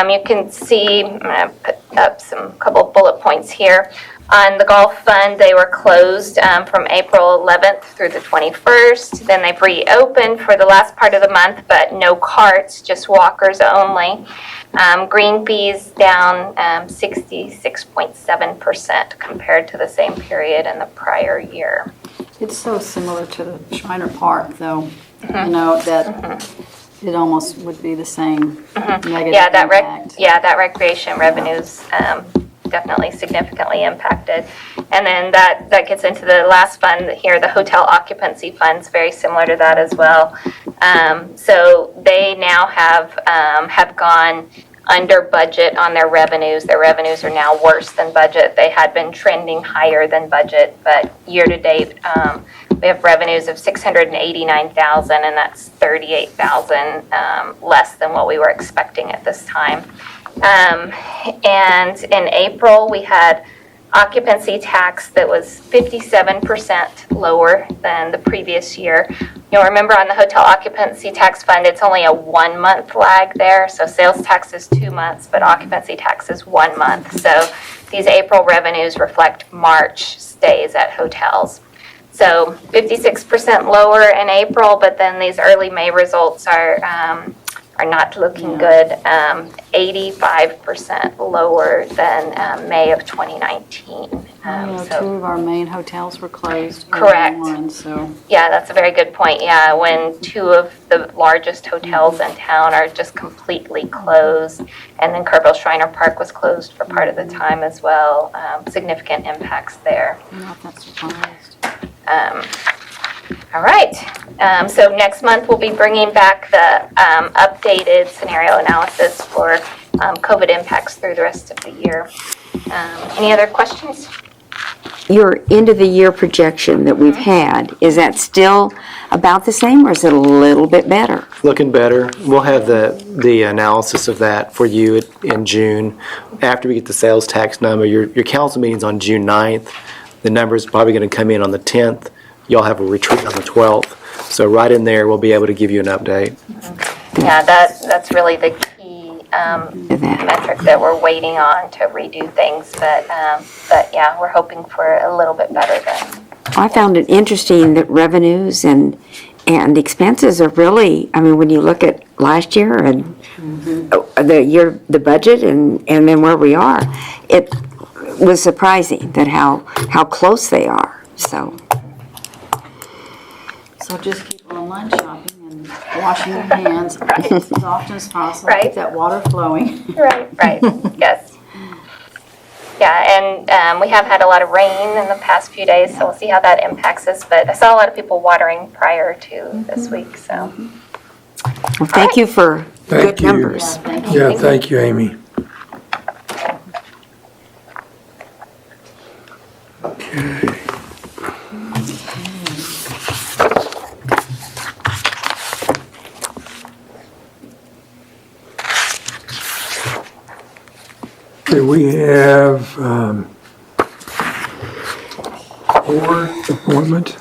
You can see, I'm going to put up some couple of bullet points here. On the golf fund, they were closed from April 11th through the 21st. Then they've reopened for the last part of the month, but no carts, just walkers only. Green fees down 66.7% compared to the same period in the prior year. It's so similar to the Shriner Park, though, that it almost would be the same negative impact. That recreation revenues definitely significantly impacted. And then that gets into the last fund here, the hotel occupancy funds, very similar to that as well. So they now have gone under budget on their revenues. Their revenues are now worse than budget. They had been trending higher than budget, but year to date, we have revenues of $689,000, and that's $38,000 less than what we were expecting at this time. And in April, we had occupancy tax that was 57% lower than the previous year. You'll remember on the hotel occupancy tax fund, it's only a 1 month lag there. So sales tax is 2 months, but occupancy tax is 1 month. So these April revenues reflect March stays at hotels. So 56% lower in April, but then these early May results are not looking good. 85% lower than May of 2019. Two of our main hotels were closed. Correct. So yeah, that's a very good point. Yeah, when 2 of the largest hotels in town are just completely closed, and then Kerrville Shriner Park was closed for part of the time as well. Significant impacts there. I'm not that surprised. All right, so next month we'll be bringing back the updated scenario analysis for COVID impacts through the rest of the year. Any other questions? Your end of the year projection that we've had, is that still about the same, or is it a little bit better? Looking better. We'll have the analysis of that for you in June. After we get the sales tax number, your council meeting's on June 9th. The number's probably going to come in on the 10th. Y'all have a retreat on the 12th. So right in there, we'll be able to give you an update. Yeah, that's really the key metric that we're waiting on to redo things. But yeah, we're hoping for a little bit better then. I found it interesting that revenues and expenses are really, I mean, when you look at last year and the budget and then where we are, it was surprising that how close they are. So just keep online shopping and washing your hands as often as possible. Right. Keep that water flowing. Right, yes. Yeah, and we have had a lot of rain in the past few days, so we'll see how that impacts us. But I saw a lot of people watering prior to this week, so. well, thank you for good numbers. Yeah, thank you, Amy. Okay. Okay, we have board appointment.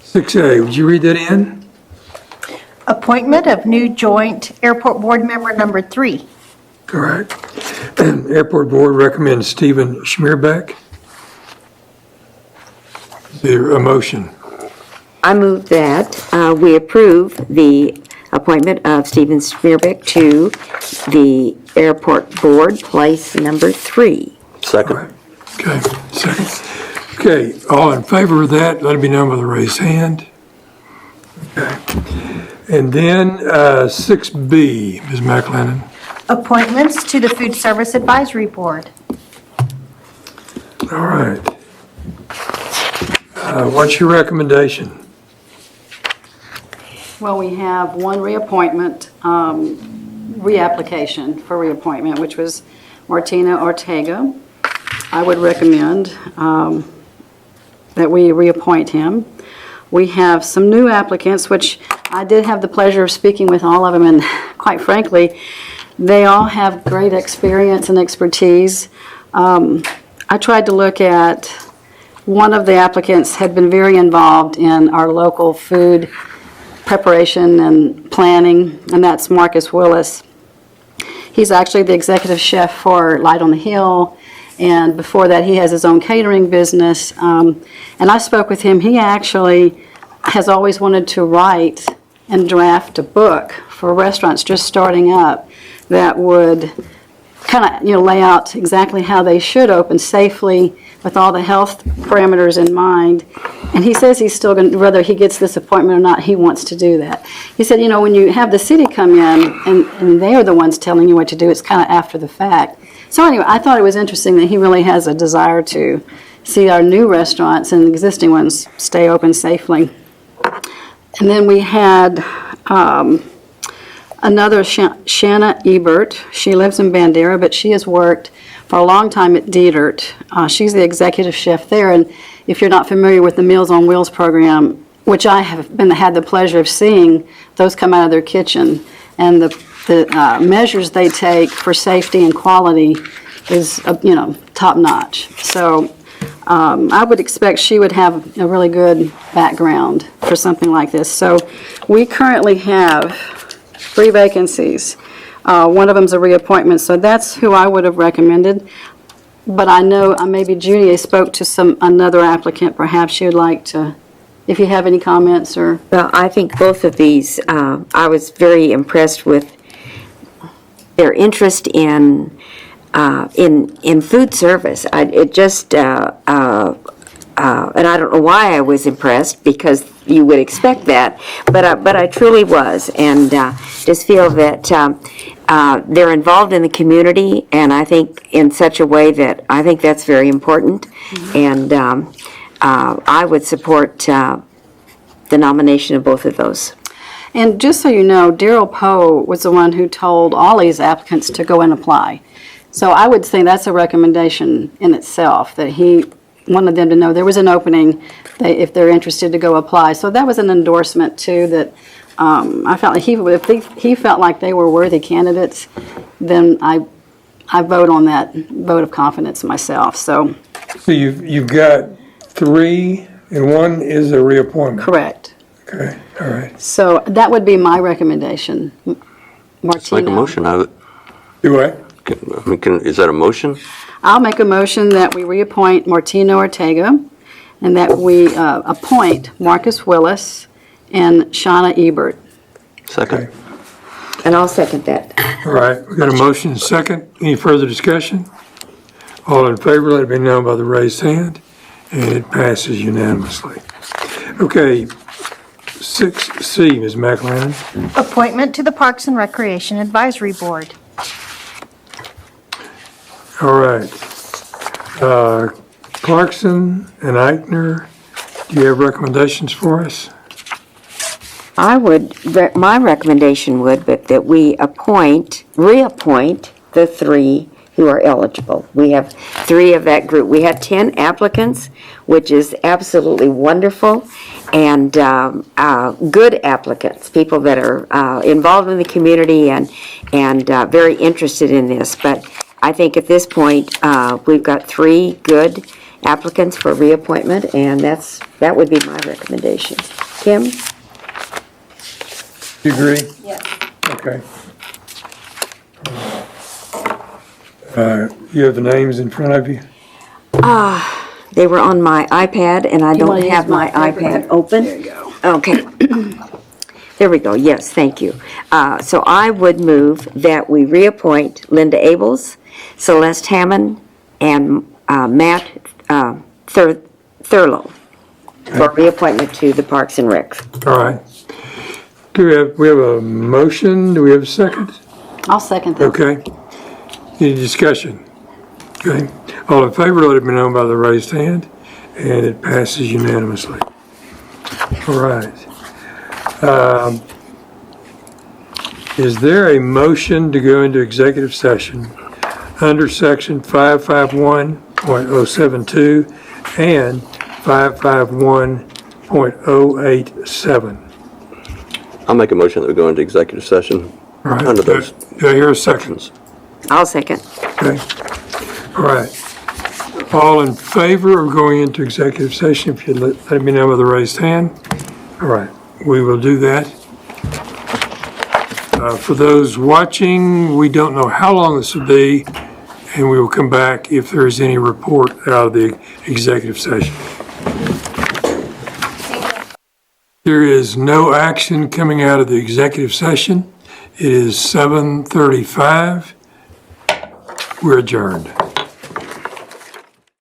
6A, would you read that in? Appointment of new joint airport board member number 3. Correct. Airport Board recommends Stephen Schmierbeck. Is there a motion? I move that we approve the appointment of Stephen Spearbeck to the Airport Board, place number 3. Second. Okay, second. Okay, all in favor of that, let it be known by the raised hand. Okay. And then 6B, Ms. McLennan. Appointments to the Food Service Advisory Board. All right. What's your recommendation? Well, we have one reappointment, reapplication for reappointment, which was Martina Ortega. I would recommend that we reappoint him. We have some new applicants, which I did have the pleasure of speaking with all of them, and quite frankly, they all have great experience and expertise. I tried to look at, one of the applicants had been very involved in our local food preparation and planning, and that's Marcus Willis. He's actually the executive chef for Light on the Hill, and before that he has his own catering business. And I spoke with him. He actually has always wanted to write and draft a book for restaurants just starting up that would kind of, lay out exactly how they should open safely with all the health parameters in mind. And he says he's still going to, whether he gets this appointment or not, he wants to do that. He said, when you have the city come in and they are the ones telling you what to do, it's kind of after the fact. So anyway, I thought it was interesting that he really has a desire to see our new restaurants and existing ones stay open safely. And then we had another Shanna Ebert. She lives in Bandera, but she has worked for a long time at Dietert. She's the executive chef there, and if you're not familiar with the Meals on Wheels program, which I have had the pleasure of seeing those come out of their kitchen, and the measures they take for safety and quality is, top notch. So I would expect she would have a really good background for something like this. So we currently have 3 vacancies. One of them's a reappointment, so that's who I would have recommended. But I know maybe Judy spoke to another applicant. Perhaps she would like to, if you have any comments or. Well, I think both of these, I was very impressed with their interest in food service. And I don't know why I was impressed, because you would expect that, but I truly was, and just feel that they're involved in the community, and I think in such a way that I think that's very important, and I would support the nomination of both of those. And just so you know, Daryl Poe was the one who told all these applicants to go and apply. So I would say that's a recommendation in itself, that he wanted them to know there was an opening, if they're interested to go apply. So that was an endorsement too, that I felt like if he felt like they were worthy candidates, then I vote on that vote of confidence myself. So you've got 3, and 1 is a reappointment. correct. Okay, all right. So that would be my recommendation. Let's make a Martina. motion out of it. Do what? Is that a motion? I'll make a motion that we reappoint Martina Ortega, and that we appoint Marcus Willis and Shauna Ebert. Second. Okay. And I'll second that. All right, we got a motion and second. Any further discussion? All in favor, let it be known by the raised hand, and it passes unanimously. Okay, 6C, Ms. McLennan. Appointment to the Parks and Recreation Advisory Board. All right. Clarkson and Eichner, do you have recommendations for us? My recommendation would be that we reappoint the 3 who are eligible. We have 3 of that group. We had 10 applicants, which is absolutely wonderful, and good applicants, people that are involved in the community and very interested in this. But I think at this point, we've got 3 good applicants for reappointment, and that would be my recommendation. Kim? You agree? Yes. Okay. You have the names in front of you? They were on my iPad, and I You wanna don't use have my my paper? iPad open. There you go. Okay. There we go, yes, thank you. So I would move that we reappoint Linda Abels, Celeste Hammond, and Matt Thurlow for reappointment to the Parks and Rec. All right. Do we have a motion? Do we have a second? I'll second that. Okay. Any discussion? Okay. All in favor, let it be known by the raised hand, and it passes unanimously. All right. Is there a motion to go into executive session under section 551.072 and 551.087? I'll make a motion that we go into executive session All right. under those Do I hear a second? sections. I'll second. Okay. All right. All in favor of going into executive session, if you'd let me know with a raised hand. All right, we will do that. For those watching, we don't know how long this will be, and we will come back if there is any report out of the executive session. There is no action coming out of the executive session. It is 7:35. We're adjourned.